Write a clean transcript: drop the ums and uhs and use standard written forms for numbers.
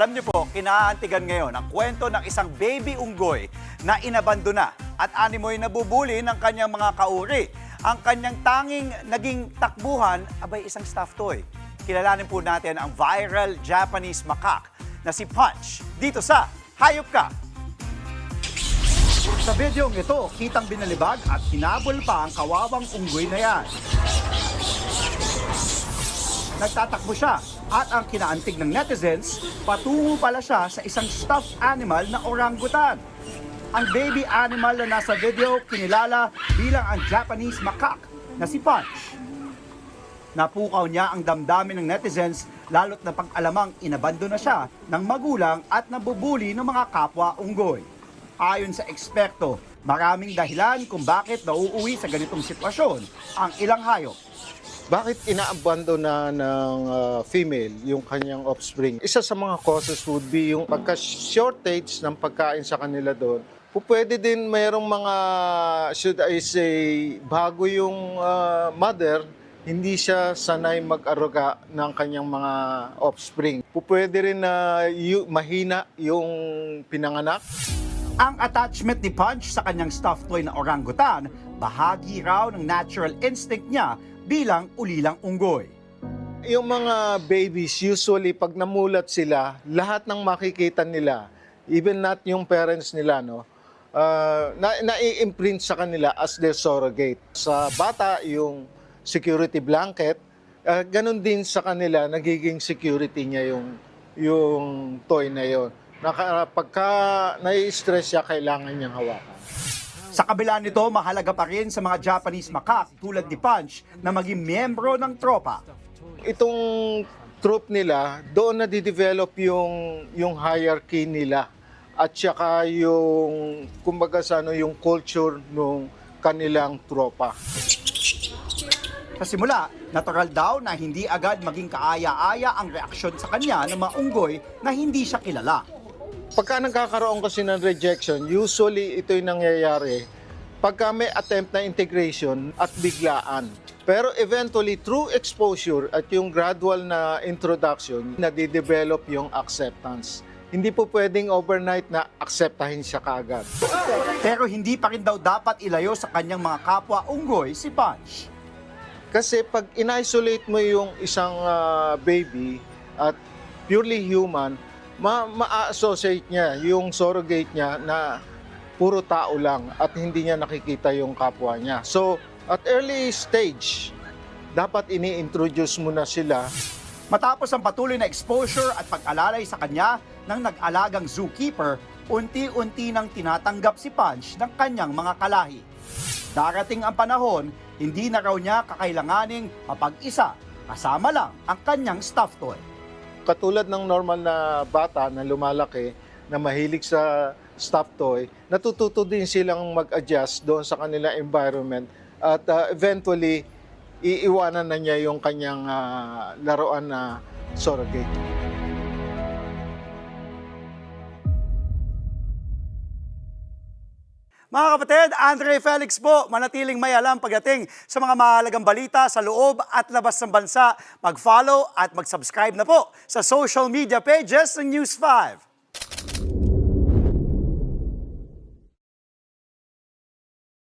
Alam niyo po, kinaantigan ngayon ang kwento ng isang baby unggoy na inabandona at animoy nabubuli ng kanyang mga kauri. Ang kanyang tanging naging takbuhan, abay isang stuffed toy. Kilalanin po natin ang viral Japanese macaque na si Punch dito sa Hayop Ka! Sa videong ito, kitang binalibag at hinabol pa ang kawawang unggoy na yan. Nagtatakbo siya at ang kinaantig ng netizens, patungo pala siya sa isang stuffed animal na orangutan. Ang baby animal na nasa video kinilala bilang ang Japanese macaque na si Punch. Napukaw niya ang damdamin ng netizens lalo't na pag-alamang inabandona siya ng magulang at nabubuli ng mga kapwa unggoy. Ayon sa eksperto, maraming dahilan kung bakit nauuwi sa ganitong sitwasyon ang ilang hayop. Bakit inaabandona ng female yung kanyang offspring? Isa sa mga causes would be yung pagka-shortage ng pagkain sa kanila doon. Pwede din mayroong mga, should I say, bago yung mother, hindi siya sanay mag-aruga ng kanyang mga offspring. Pwede rin na mahina yung pinanganak. Ang attachment ni Punch sa kanyang stuffed toy na orangutan, bahagi raw ng natural instinct niya bilang ulilang unggoy. Yung mga babies, usually pag namulat sila, lahat ng makikita nila, even not yung parents nila, no, na-i-imprint sa kanila as their surrogate. Sa bata, yung security blanket, ganun din sa kanila, nagiging security niya yung toy na yon. Pagka nai-stress siya, kailangan niyang hawakan. Sa kabila nito, mahalaga pa rin sa mga Japanese macaque tulad ni Punch na maging miyembro ng tropa. Itong troop nila, doon na di-develop yung hierarchy nila at saka yung, kumbaga yung culture ng kanilang tropa. Sa simula, natural daw na hindi agad maging kaaya-aya ang reaksyon sa kanya ng mga unggoy na hindi siya kilala. Pagka nagkakaroon kasi ng rejection, usually ito'y nangyayari pagka may attempt na integration at biglaan. Pero eventually, through exposure at yung gradual na introduction, nadidevelop yung acceptance. Hindi po pwedeng overnight na akseptahin siya kaagad. Pero hindi pa rin daw dapat ilayo sa kanyang mga kapwa unggoy si Punch. Kasi pag in-isolate mo yung isang baby at purely human, ma-associate niya yung surrogate niya na puro tao lang at hindi niya nakikita yung kapwa niya. So, at early stage, dapat ini-introduce mo na sila. Matapos ang patuloy na exposure at pag-alalay sa kanya ng nag-alagang zookeeper, unti-unti nang tinatanggap si Punch ng kanyang mga kalahi. Darating ang panahon, hindi na raw niya kakailanganing mapag-isa, kasama lang ang kanyang stuffed toy. Katulad ng normal na bata na lumalaki, na mahilig sa stuffed toy, natututo din silang mag-adjust doon sa kanilang environment at eventually, iiwanan na niya yung kanyang laruan na surrogate. Mga kapatid, Andre Felix po, manatiling may alam pagdating sa mga mahalagang balita sa loob at labas ng bansa. Mag-follow at mag-subscribe na po sa social media pages ng News 5.